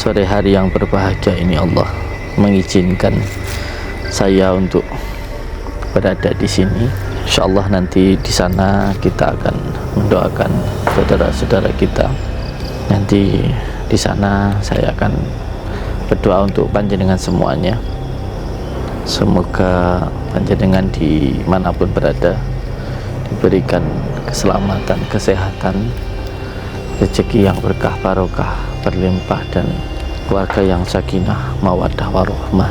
sore hari yang berbahagia ini Allah mengizinkan saya untuk berada di sini. Insyaallah nanti di sana kita akan mendoakan saudara-saudara kita. Nanti di sana saya akan berdoa untuk panjenengan semuanya. Semoga panjenengan dimanapun berada diberikan keselamatan, kesehatan, rezeki yang berkah, barokah, berlimpah, dan keluarga yang sakinah, mawaddah, warahmah.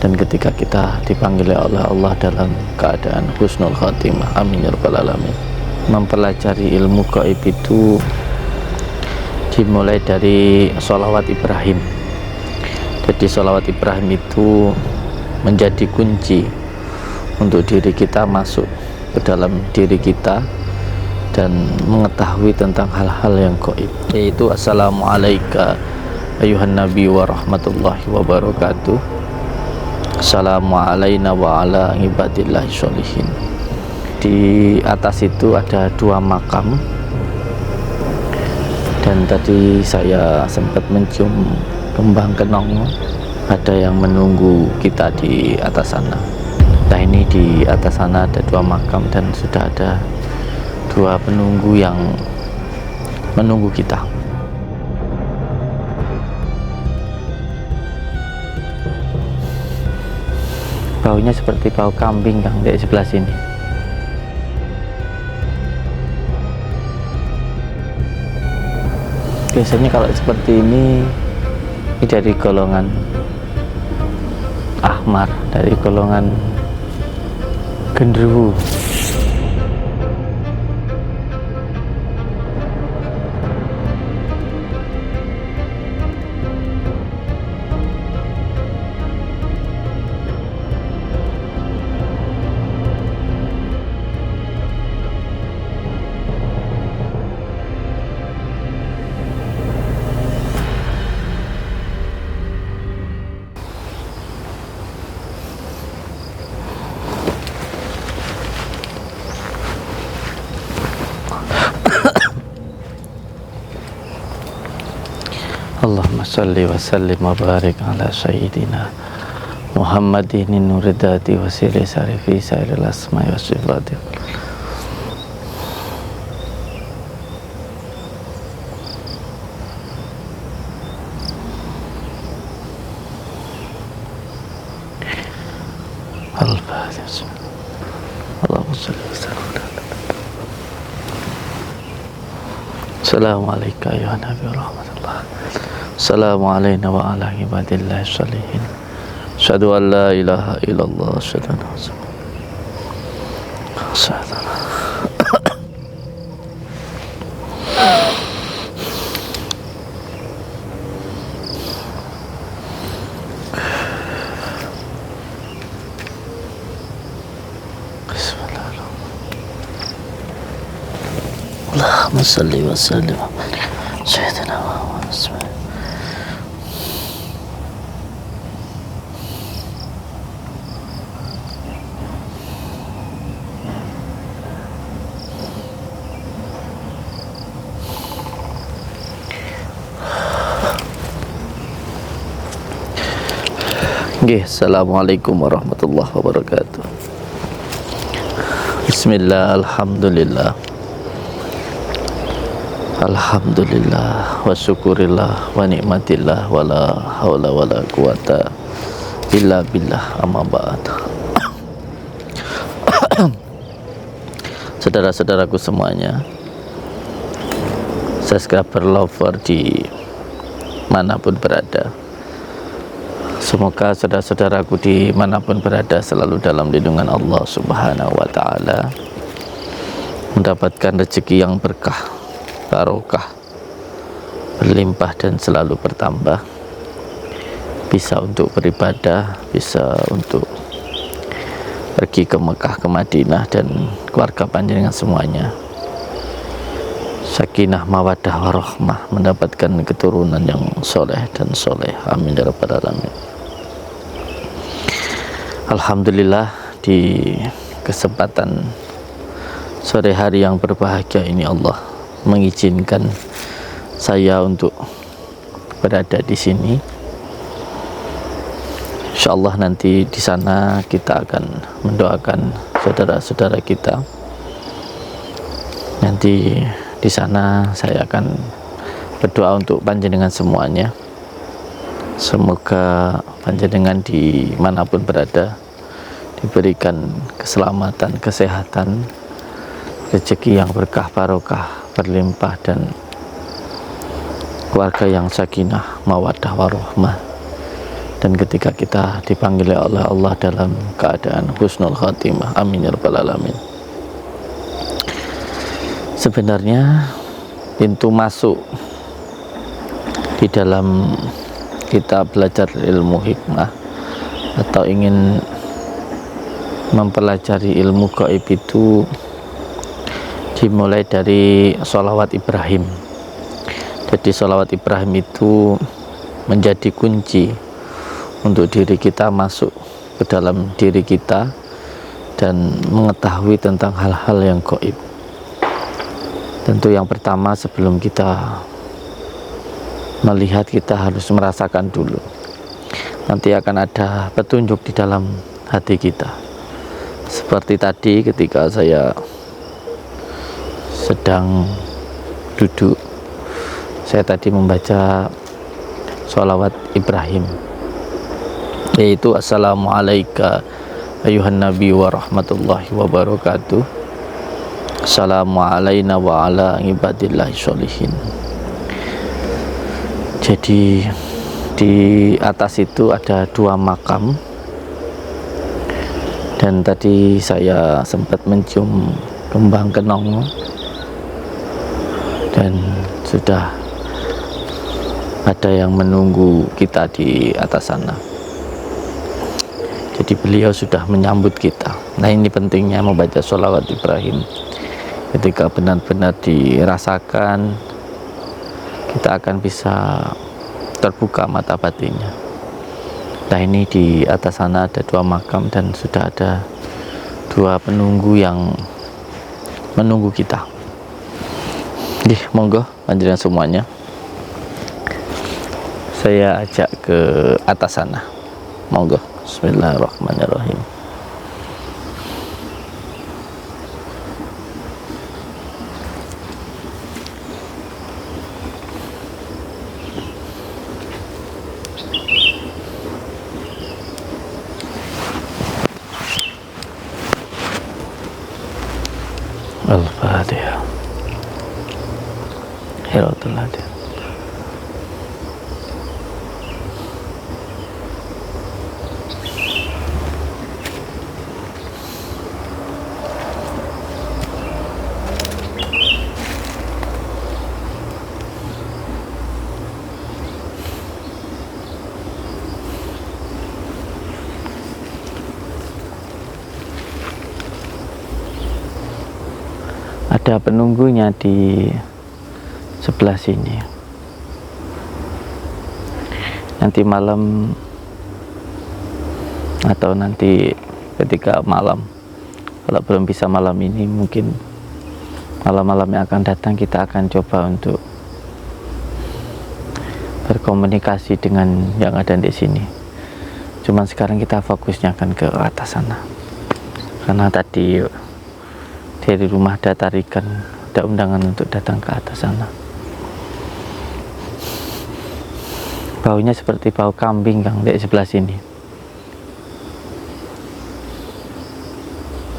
Dan ketika kita dipanggil oleh Allah dalam keadaan husnul khatimah, amin ya rabbal alamin. Mempelajari ilmu gaib itu dimulai dari sholawat Ibrahim. Jadi sholawat Ibrahim itu menjadi kunci untuk diri kita masuk ke dalam diri kita dan mengetahui tentang hal-hal yang gaib, yaitu assalamualaikum ayuhan nabi wa rahmatullahi wa barakatuh, assalamualaikum wa ala ibadillahi sholihin. Di atas itu ada dua makam, dan tadi saya sempat mencium kembang kenong, ada yang menunggu kita di atas sana. Nah, ini di atas sana ada dua makam dan sudah ada dua penunggu yang menunggu kita. Baunya seperti bau kambing Kang dari sebelah sini. Biasanya kalau seperti ini dari golongan ahmar, dari golongan genderuwo. Allahumma salli wa sallim wa barik ala sayyidina Muhammadin nuridati wa siri sarifi sairil asma'i wa sifati. Al-Fatiha. Allahumma salli wa sallim. Assalamualaikum ya Nabi rahmatullah. Assalamualaikum wa ala ibadillahi sholihin. Asyhadu an la ilaha illallah, asyhadu anna Allahumma salli wa sallim sayyidina Muhammad. Assalamualaikum warahmatullahi wabarakatuh. Bismillah, alhamdulillah, alhamdulillah, wa syukurillah, wa nikmatillah, wa la hawla wa la quwata illa billah, amma ba'd. Saudara-saudaraku semuanya, subscriber lover di manapun berada, semoga saudara-saudaraku dimanapun berada selalu dalam lindungan Allah Subhanahu wa ta'ala, mendapatkan rezeki yang berkah, barokah, berlimpah, dan selalu bertambah, bisa untuk beribadah, bisa untuk pergi ke Mekah, ke Madinah, dan keluarga panjenengan semuanya sakinah, mawaddah, warahmah, mendapatkan keturunan yang soleh dan soleh, amin ya rabbal alamin. Alhamdulillah, di kesempatan sore hari yang berbahagia ini Allah mengizinkan saya untuk berada di sini. Insyaallah nanti di sana kita akan mendoakan saudara-saudara kita. Nanti di sana saya akan berdoa untuk panjenengan semuanya. Semoga panjenengan dimanapun berada diberikan keselamatan, kesehatan, rezeki yang berkah, barokah, berlimpah, dan keluarga yang sakinah, mawaddah, warahmah. Dan ketika kita dipanggil oleh Allah dalam keadaan husnul khatimah, amin ya rabbal alamin. Sebenarnya pintu masuk di dalam kita belajar ilmu hikmah atau ingin mempelajari ilmu gaib itu dimulai dari sholawat Ibrahim. Jadi sholawat Ibrahim itu menjadi kunci untuk diri kita masuk ke dalam diri kita dan mengetahui tentang hal-hal yang gaib. Tentu yang pertama, sebelum kita melihat, kita harus merasakan dulu. Nanti akan ada petunjuk di dalam hati kita. Seperti tadi ketika saya sedang duduk, saya tadi membaca sholawat Ibrahim, yaitu assalamualaikum ayuhan nabi wa rahmatullahi wa barakatuh, assalamu alayna wa ala ibadillahi sholihin. Jadi di atas itu ada dua makam, dan tadi saya sempat mencium kembang kenong dan sudah ada yang menunggu kita di atas sana. Jadi beliau sudah menyambut kita. Nah, ini pentingnya membaca sholawat Ibrahim. Ketika benar-benar dirasakan, kita akan bisa terbuka mata batinnya. Nah, ini di atas sana ada dua makam dan sudah ada dua penunggu yang menunggu kita. Monggo panjenengan semuanya, saya ajak ke atas sana. Monggo. Bismillahirrahmanirrahim. Al-Fatihah. Hiratul Adil. Ada penunggunya di sebelah sini. Nanti malam atau nanti ketika malam, kalau belum bisa malam ini, mungkin malam-malam yang akan datang kita akan coba untuk berkomunikasi dengan yang ada di sini. Cuman sekarang kita fokusnya akan ke atas sana, karena tadi dari rumah ada tarikan, ada undangan untuk datang ke atas sana. Baunya seperti bau kambing, Kang, di sebelah sini.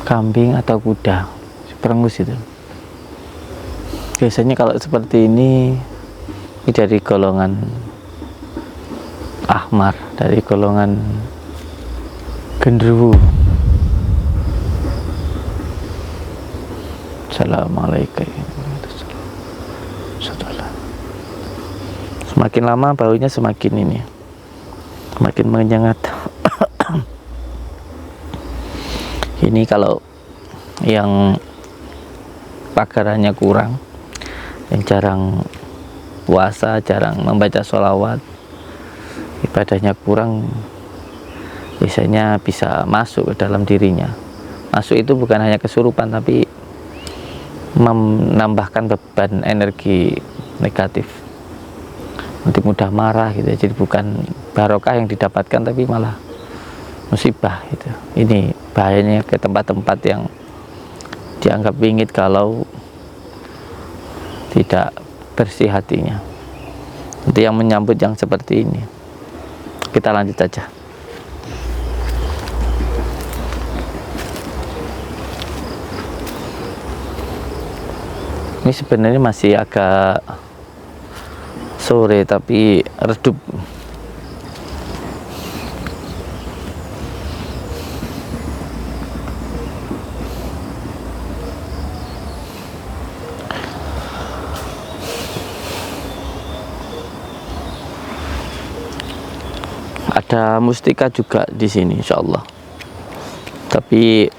Kambing atau kuda, perengus itu. Biasanya kalau seperti ini dari golongan ahmar, dari golongan genderuwo. Assalamualaikum. Semakin lama baunya semakin ini, semakin menyengat. Ini kalau yang pagarannya kurang, yang jarang puasa, jarang membaca sholawat, ibadahnya kurang, biasanya bisa masuk ke dalam dirinya. Masuk itu bukan hanya kesurupan, tapi menambahkan beban energi negatif. nanti mudah marah gitu ya. Jadi bukan barokah yang didapatkan tapi malah musibah gitu. Ini bahayanya ke tempat-tempat yang dianggap bingit kalau tidak bersih hatinya. Itu yang menyambut yang seperti ini. Kita lanjut aja. Ini sebenarnya masih agak sore tapi redup. Ada mustika juga di sini insyaallah. Tapi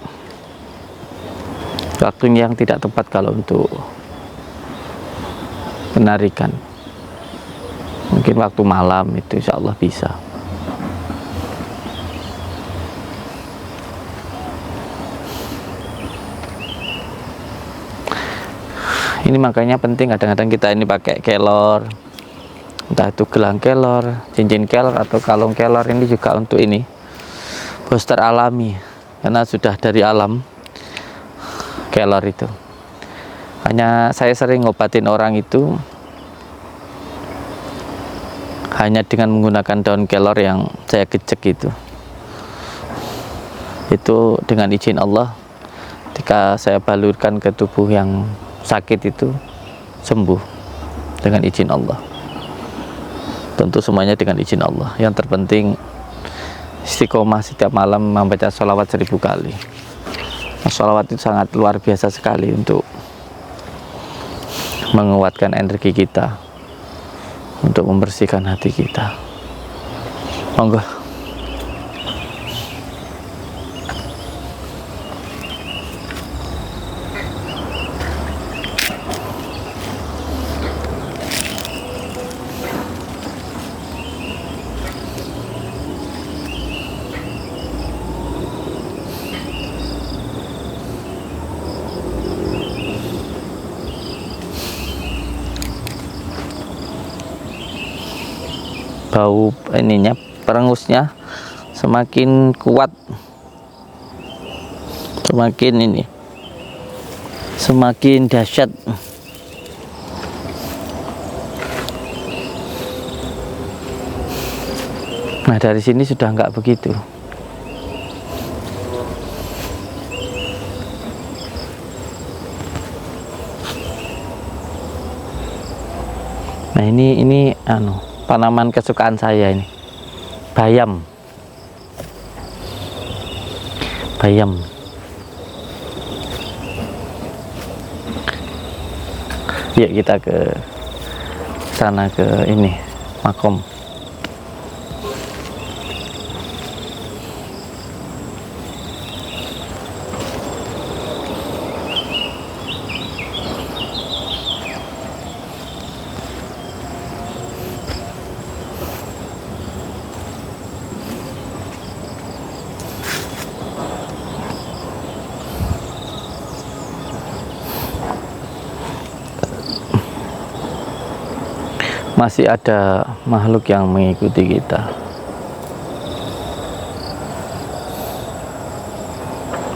waktunya yang tidak tepat kalau untuk penarikan. Mungkin waktu malam itu insya Allah bisa. Ini makanya penting kadang-kadang kita ini pakai kelor, entah itu gelang kelor, cincin kelor atau kalung kelor. Ini juga untuk ini booster alami, karena sudah dari alam kelor itu. Hanya saya sering ngobatin orang itu hanya dengan menggunakan daun kelor yang saya gecek itu dengan izin Allah. Ketika saya balurkan ke tubuh yang sakit itu sembuh dengan izin Allah. Tentu semuanya dengan izin Allah. Yang terpenting istiqomah setiap malam membaca sholawat 1000 kali. Sholawat itu sangat luar biasa sekali untuk menguatkan energi kita, untuk membersihkan hati kita. Monggo. Bau ininya, perengusnya semakin kuat, semakin dahsyat. Nah dari sini sudah enggak begitu. Nah ini tanaman kesukaan saya ini, bayam. Yuk kita ke sana, ke ini makom. Masih ada makhluk yang mengikuti kita,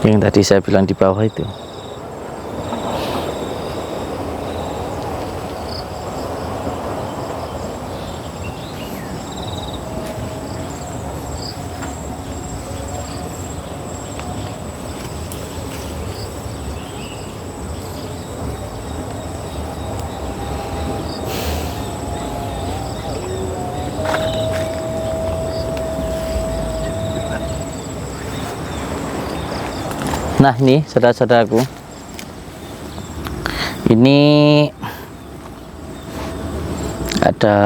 yang tadi saya bilang di bawah itu. Nah ini saudara-saudaraku, ini ada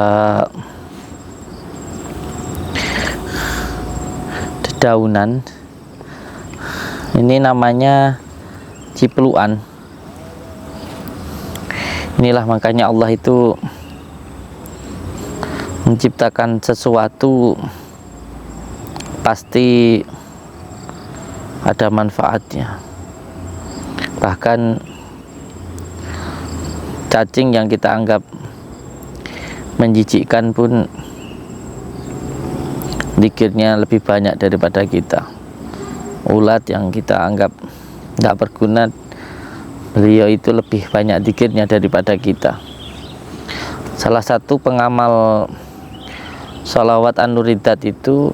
dedaunan, ini namanya cipluan. Inilah makanya Allah itu menciptakan sesuatu pasti ada manfaatnya. Bahkan cacing yang kita anggap menjijikkan pun zikirnya lebih banyak daripada kita. Ulat yang kita anggap tidak berguna, beliau itu lebih banyak zikirnya daripada kita. Salah satu pengamal sholawat An-Nuridat itu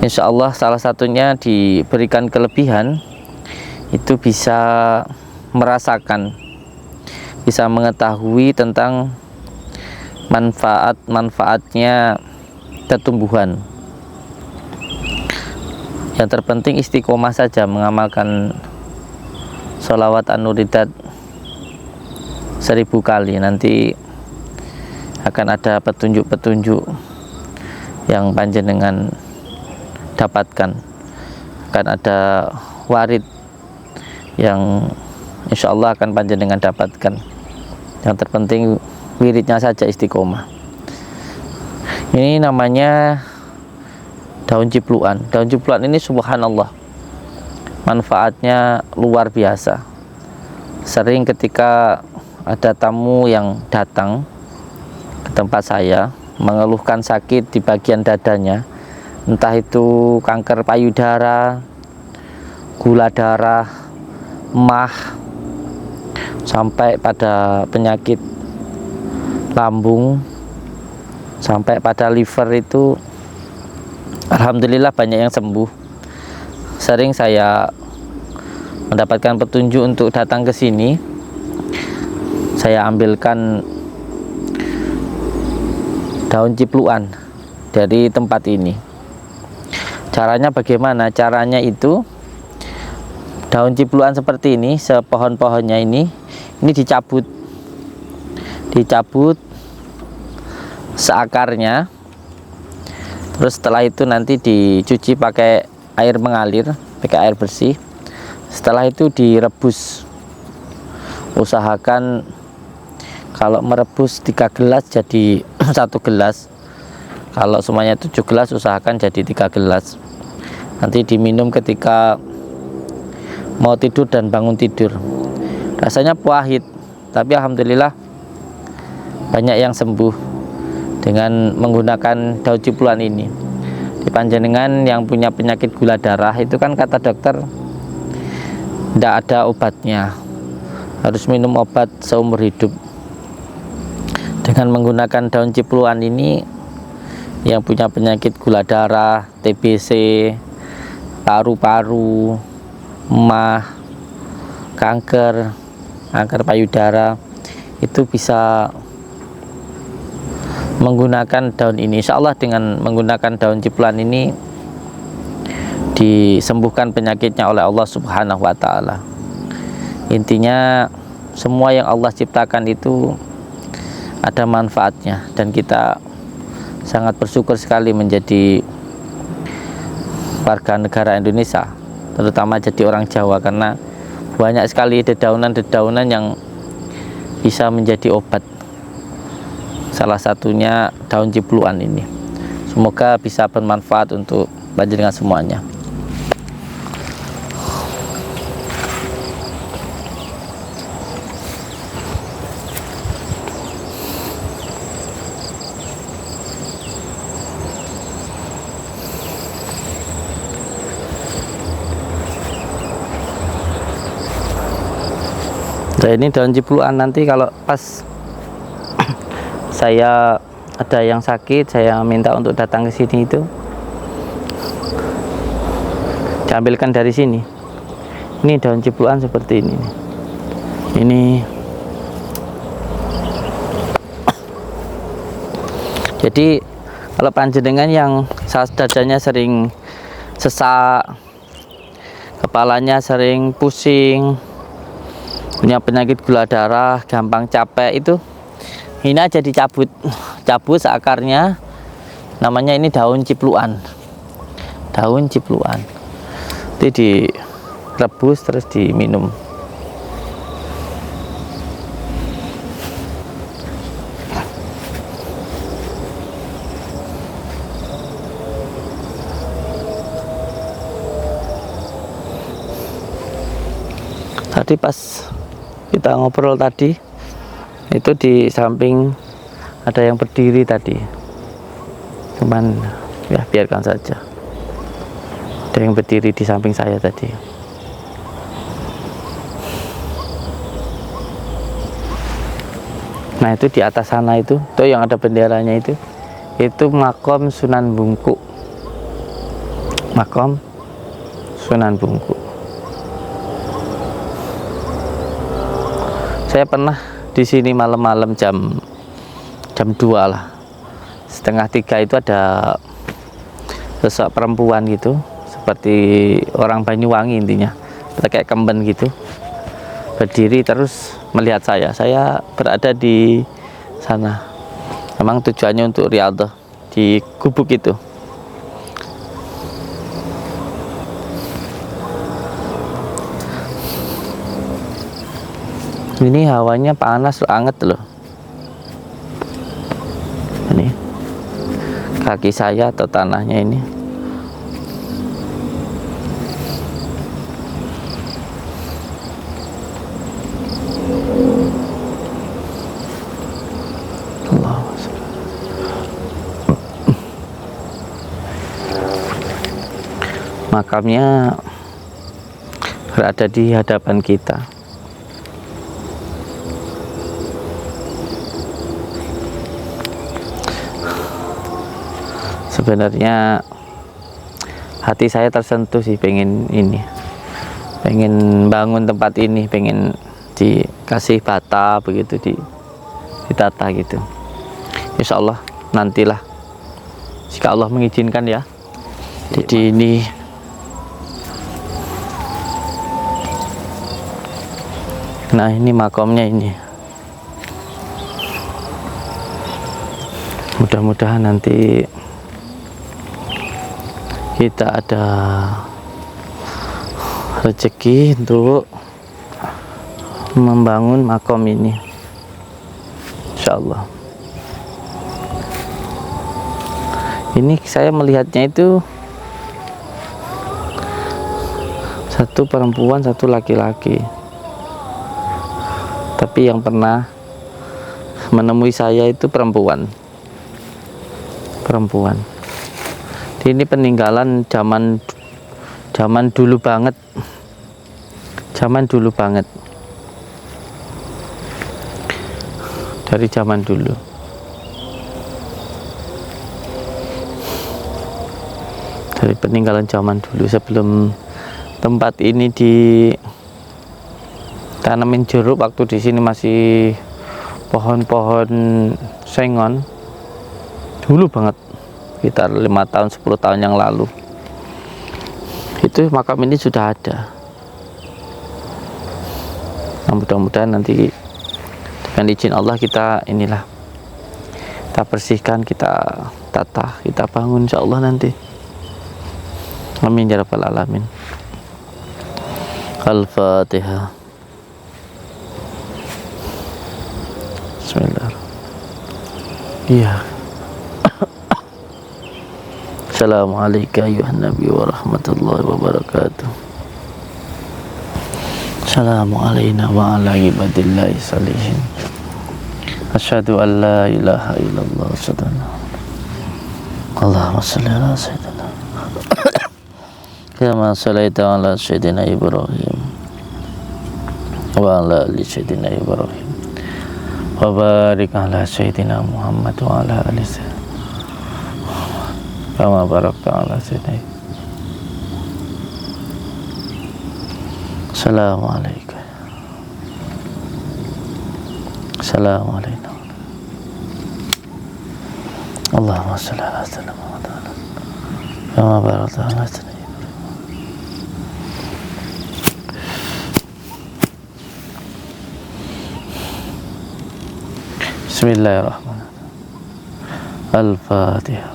insya Allah salah satunya diberikan kelebihan itu bisa merasakan, bisa mengetahui tentang manfaatnya tumbuhan. Yang terpenting istiqomah saja mengamalkan sholawat An-Nuridat 1000 kali, nanti akan ada petunjuk-petunjuk yang panjenengan dapatkan, akan ada warid yang insya Allah akan panjenengan dapatkan. Yang terpenting wiridnya saja istiqomah. Ini namanya daun cipluan. Daun cipluan ini subhanallah manfaatnya luar biasa. Sering ketika ada tamu yang datang ke tempat saya mengeluhkan sakit di bagian dadanya, entah itu kanker payudara, gula darah, emah, sampai pada penyakit lambung, sampai pada liver, itu alhamdulillah banyak yang sembuh. Sering saya mendapatkan petunjuk untuk datang ke sini, saya ambilkan daun cipluan dari tempat ini. Caranya bagaimana? Caranya itu daun cipluan seperti ini, sepohon-pohonnya ini dicabut seakarnya. Terus setelah itu nanti dicuci pakai air mengalir, pakai air bersih. Setelah itu direbus. Usahakan kalau merebus 3 gelas jadi 1 gelas. Kalau semuanya 7 gelas usahakan jadi 3 gelas. Nanti diminum ketika mau tidur dan bangun tidur. Rasanya pahit, tapi alhamdulillah banyak yang sembuh dengan menggunakan daun cipluan ini. Di panjenengan yang punya penyakit gula darah itu kan kata dokter tidak ada obatnya, harus minum obat seumur hidup. Dengan menggunakan daun cipluan ini, yang punya penyakit gula darah, TBC, paru-paru, emah, kanker payudara, itu bisa menggunakan daun ini. Insya Allah dengan menggunakan daun cipluan ini disembuhkan penyakitnya oleh Allah Subhanahu wa Ta'ala. Intinya semua yang Allah ciptakan itu ada manfaatnya, dan kita sangat bersyukur sekali menjadi warga negara Indonesia, terutama jadi orang Jawa, karena banyak sekali dedaunan-dedaunan yang bisa menjadi obat. Salah satunya daun cipluan ini. Semoga bisa bermanfaat untuk panjenengan semuanya. Nah, ini daun cipluan, nanti kalau pas saya ada yang sakit, saya minta untuk datang ke sini, itu diambilkan dari sini. Ini daun cipluan seperti ini. Ini jadi kalau panjenengan yang dadanya sering sesak, kepalanya sering pusing, punya penyakit gula darah, gampang capek, itu ini aja dicabut seakarnya. Namanya ini daun cipluan. Daun cipluan itu direbus terus diminum. Tadi pas kita ngobrol tadi, Itu di samping ada yang berdiri tadi, cuman ya biarkan saja. Ada yang berdiri di samping saya tadi. Nah itu di atas sana itu yang ada benderanya itu makom Sunan Bungkuk. Makom Sunan Bungkuk. Saya pernah di sini malam-malam jam 2 lah, 2:30 itu ada sosok perempuan gitu, seperti orang Banyuwangi intinya, pakai kemben gitu, berdiri terus melihat saya berada di sana. Memang tujuannya untuk riyadhah di gubuk itu. Ini hawanya panas banget loh. Ini kaki saya atau tanahnya ini. Makamnya berada di hadapan kita. Sebenarnya hati saya tersentuh sih, pengen bangun tempat ini, pengen dikasih bata begitu, ditata gitu. Insya Allah nantilah jika Allah mengizinkan ya. Jadi ini nah ini makomnya ini. Mudah-mudahan nanti kita ada rezeki untuk membangun makom ini, insya Allah. Ini saya melihatnya itu satu perempuan, satu laki-laki, tapi yang pernah menemui saya itu perempuan. Ini peninggalan zaman dulu banget, dari zaman dulu. Dari peninggalan zaman dulu, sebelum tempat ini ditanamin jeruk, waktu di sini masih pohon-pohon sengon, dulu banget, sekitar 5 tahun 10 tahun yang lalu itu makam ini sudah ada. Nah, mudah-mudahan nanti dengan izin Allah kita bersihkan, kita tata, kita bangun insya Allah nanti. Amin ya rabbal alamin. Al-Fatihah. Bismillahirrahmanirrahim. Iya. Assalamualaikum ayuhan nabi wa rahmatullahi wa barakatuh. Assalamualaikum wa ala ibadillahi salihin. Asyhadu an la ilaha illallah asyhadu Allahumma shalli ala sayyidina kama shallaita ala sayyidina Ibrahim wa ala ali sayyidina Ibrahim wa barik ala sayyidina Muhammad wa ala ali sayyidina kama barakta ala sayyidina. Assalamualaikum. Assalamualaikum. Allahumma shalli ala sayyidina Muhammad kama barakta ala sayyidina. Bismillahirrahmanirrahim. Al-Fatihah.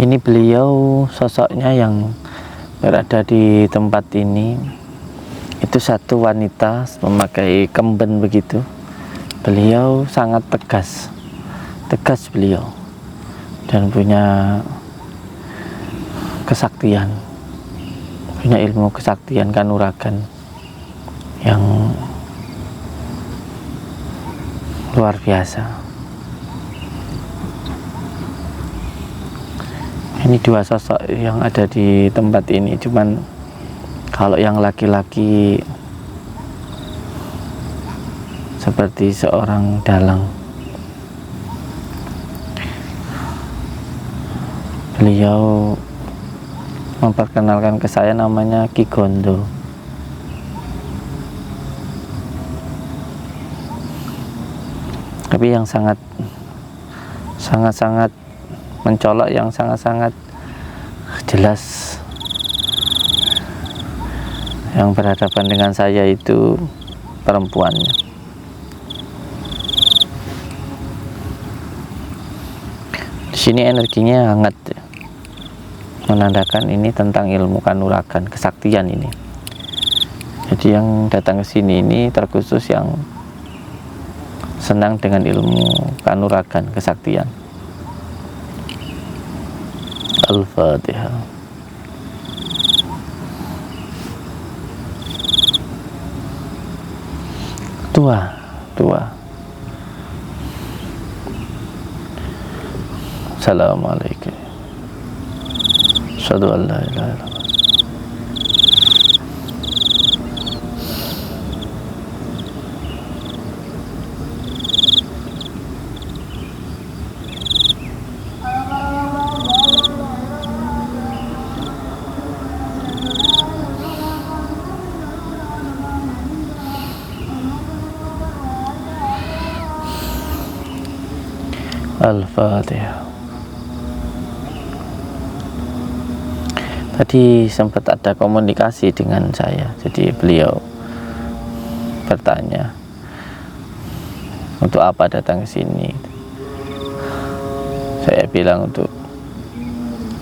Ini beliau sosoknya yang berada di tempat ini, itu satu wanita memakai kemben begitu. Beliau sangat tegas beliau, dan punya kesaktian punya ilmu kesaktian kanuragan yang luar biasa. Ini dua sosok yang ada di tempat ini, cuman kalau yang laki-laki seperti seorang dalang. Beliau memperkenalkan ke saya, namanya Ki Gondo. Tapi yang sangat mencolok, yang sangat jelas yang berhadapan dengan saya itu perempuannya. Di sini energinya hangat, menandakan ini tentang ilmu kanuragan, kesaktian ini. Jadi yang datang ke sini ini terkhusus yang senang dengan ilmu kanuragan, kesaktian. Al-Fatihah. Tua. Assalamualaikum. Asyhadu an la ilaha illallah. Al-Fatihah. Tadi sempat ada komunikasi dengan saya, jadi beliau bertanya untuk apa datang ke sini. Saya bilang untuk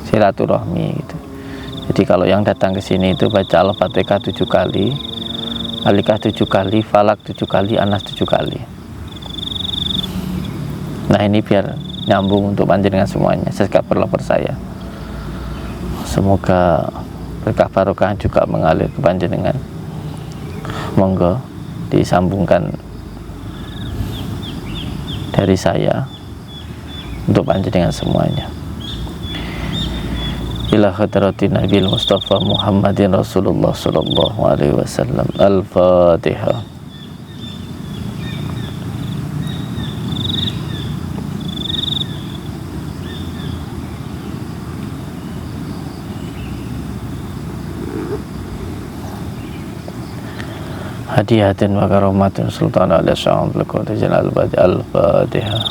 silaturahmi gitu. Jadi kalau yang datang ke sini itu baca Al-Fatihah 7 kali, Alikah 7 kali, Falak 7 kali, Anas 7 kali. Nah ini biar nyambung untuk panjenengan semuanya. Saya berlapor saya. Semoga berkah barokah juga mengalir ke panjenengan. Monggo disambungkan dari saya untuk panjenengan semuanya. Ila hadratin Nabil Mustafa Muhammadin Rasulullah sallallahu alaihi wasallam. Al-Fatihah. Hadiyatin wa karomatin sultan ala sya'am al-Qadri Jalal Badi. Al-Fatihah.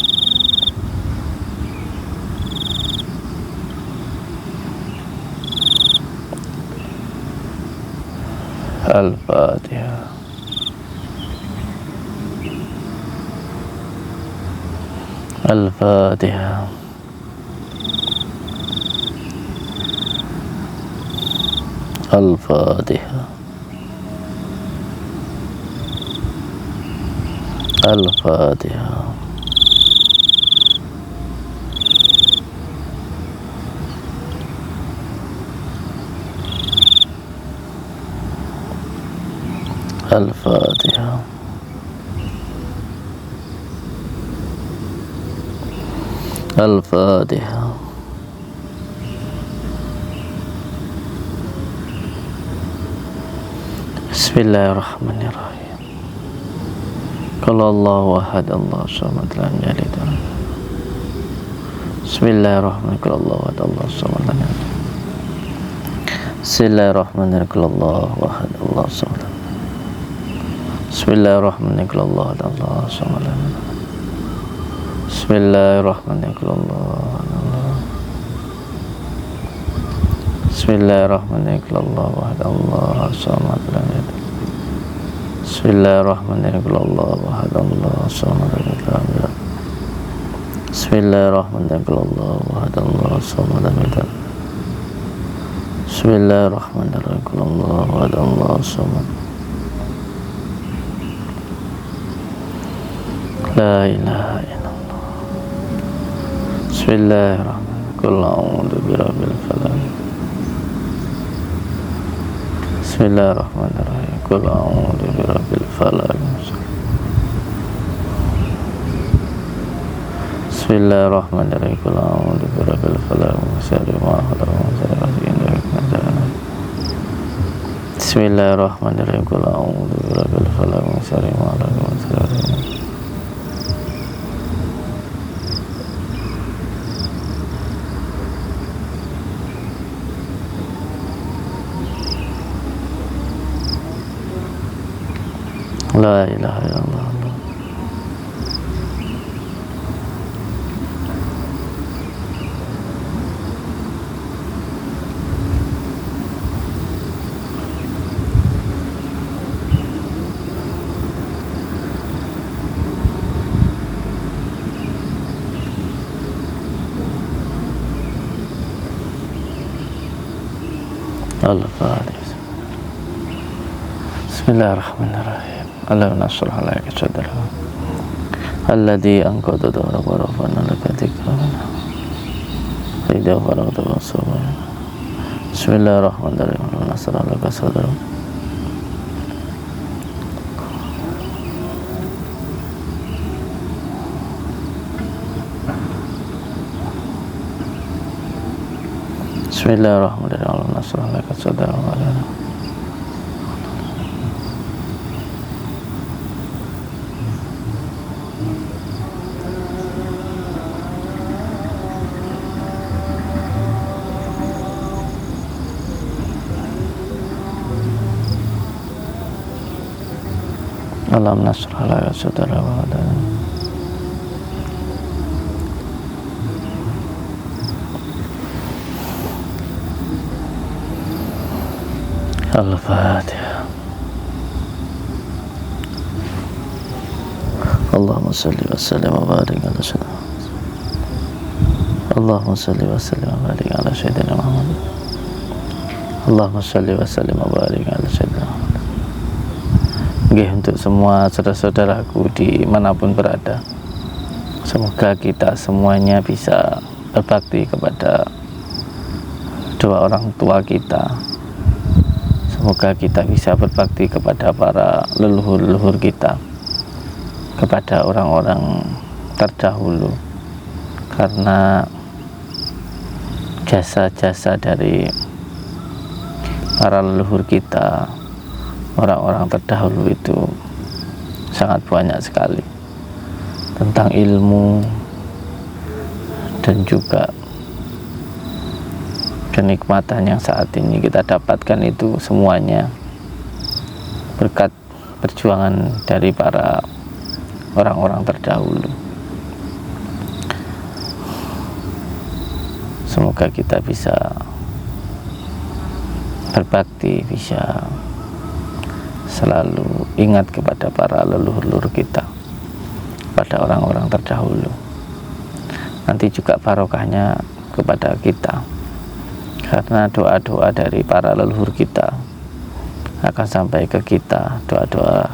Al-Fatihah. Al-Fatihah. Al-Fatihah. Al-Fatihah. Al-Fatihah. Al-Fatihah. Bismillahirrahmanirrahim. Qul Allahu ahad, Allahu samad, lam yalid wa lam yulad. Bismillahirrahmanirrahim. Qul Allahu ahad, Allahu samad, lam yalid. Bismillahirrahmanirrahim. Qul Allahu ahad, Allahu samad. Bismillahirrahmanirrahim. Qul Allahu ahad, Allahu samad, lam yalid. Bismillahirrahmanirrahim. Qul Allahu ahad, Allahu. Bismillahirrahmanirrahim. Qul Allahu ahad, Allahu samad, lam yalid. Bismillahirrahmanirrahim. Qul Allahu ahad, Allahu samad, lam yalid. Bismillahirrahmanirrahim. Qul Allahu ahad, Allahu samad, lam yalid. Bismillahirrahmanirrahim. Qul Allahu ahad, Allahu samad. La ilaha illallah. Bismillahirrahmanirrahim. Qul a'udzu birabbil falaq. Bismillahirrahmanirrahim. Qul a'udzu birabbil falaq. Bismillahirrahmanirrahim. Qul a'udzu birabbil falaq min syarri ma khalaq wa min syarri ghasiqin idza waqab. Bismillahirrahmanirrahim. Qul a'udzu birabbil falaq min syarri ma khalaq wa min syarri ghasiqin. La ilaha illallah. Al-Fatihah. Bismillahirrahmanirrahim. Alam nasrah laka sadrak alladhi anqadha dhahrak wa rafa'na laka dhikrak fa idza faragta fansab. Bismillahirrahmanirrahim. Alam nasrah laka sadrak Bismillahirrahmanirrahim. Alam nasrah laka sadrak Alam nasrah laka sadrak Al-Fatihah. Allahumma salli wa sallim wa barik ala sayyidina Allahumma salli wa sallim wa barik ala sayyidina Muhammad. Allahumma salli wa sallim wa barik ala sayyidina Muhammad. Untuk semua saudara-saudaraku dimanapun berada, semoga kita semuanya bisa berbakti kepada dua orang tua kita. Semoga kita bisa berbakti kepada para leluhur-leluhur kita, kepada orang-orang terdahulu, karena jasa-jasa dari para leluhur kita, orang-orang terdahulu itu sangat banyak sekali tentang ilmu dan juga kenikmatan yang saat ini kita dapatkan. Itu semuanya berkat perjuangan dari para orang-orang terdahulu. Semoga kita bisa berbakti, bisa selalu ingat kepada para leluhur-leluhur kita, pada orang-orang terdahulu. Nanti juga barokahnya kepada kita, karena doa-doa dari para leluhur kita akan sampai ke kita. Doa-doa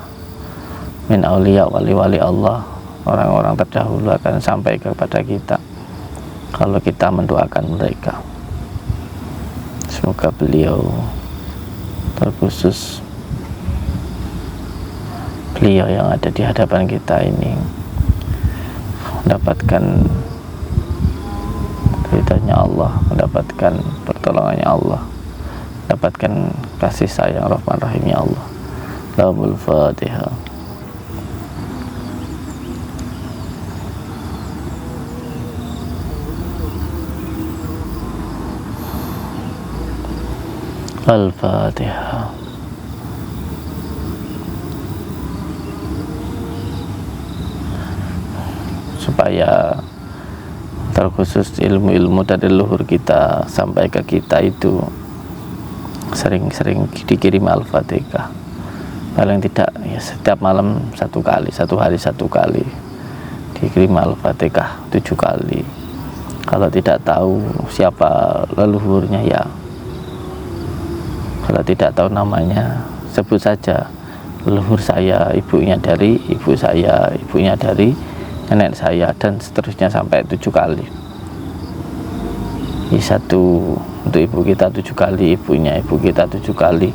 min auliya wali-wali Allah, orang-orang terdahulu akan sampai kepada kita kalau kita mendoakan mereka. Semoga beliau, terkhusus beliau yang ada di hadapan kita ini, mendapatkan ridhonya Allah, mendapatkan pertolongannya Allah, mendapatkan kasih sayang Rahman Rahimnya Allah. Lahumul Fatihah. Al-Fatihah. Supaya terkhusus ilmu-ilmu dari leluhur kita sampai ke kita itu sering-sering dikirim Al-Fatihah. Paling tidak ya setiap malam satu kali, satu hari satu kali dikirim Al-Fatihah 7 kali. Kalau tidak tahu siapa leluhurnya, ya kalau tidak tahu namanya, sebut saja leluhur saya, ibunya dari ibu saya, ibunya dari nenek saya, dan seterusnya sampai 7 kali. Satu untuk ibu kita 7 kali, ibunya ibu kita 7 kali,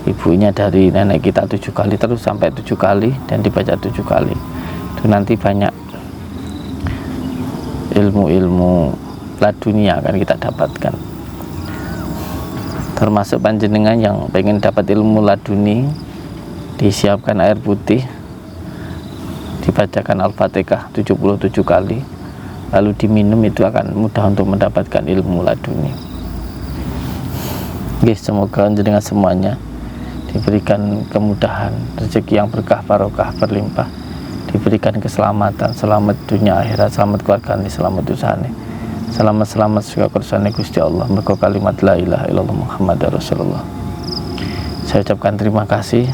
ibunya dari nenek kita 7 kali terus sampai 7 kali dan dibaca 7 kali. Itu nanti banyak ilmu-ilmu ladunia akan kita dapatkan. Termasuk panjenengan yang pengen dapat ilmu laduni, disiapkan air putih, dibacakan Al-Fatihah 77 kali, lalu diminum, itu akan mudah untuk mendapatkan ilmu laduni. Oke, semoga jenengan semuanya diberikan kemudahan, rezeki yang berkah, barokah, berlimpah, diberikan keselamatan, selamat dunia akhirat, selamat keluarga, selamat usahane, selamat segala kersane Gusti Allah, mergo kalimat la ilaha illallah Muhammadar Rasulullah. Saya ucapkan terima kasih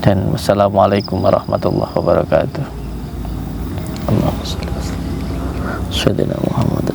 dan wassalamualaikum warahmatullahi wabarakatuh. Allahumma shalli ala sayyidina Muhammad.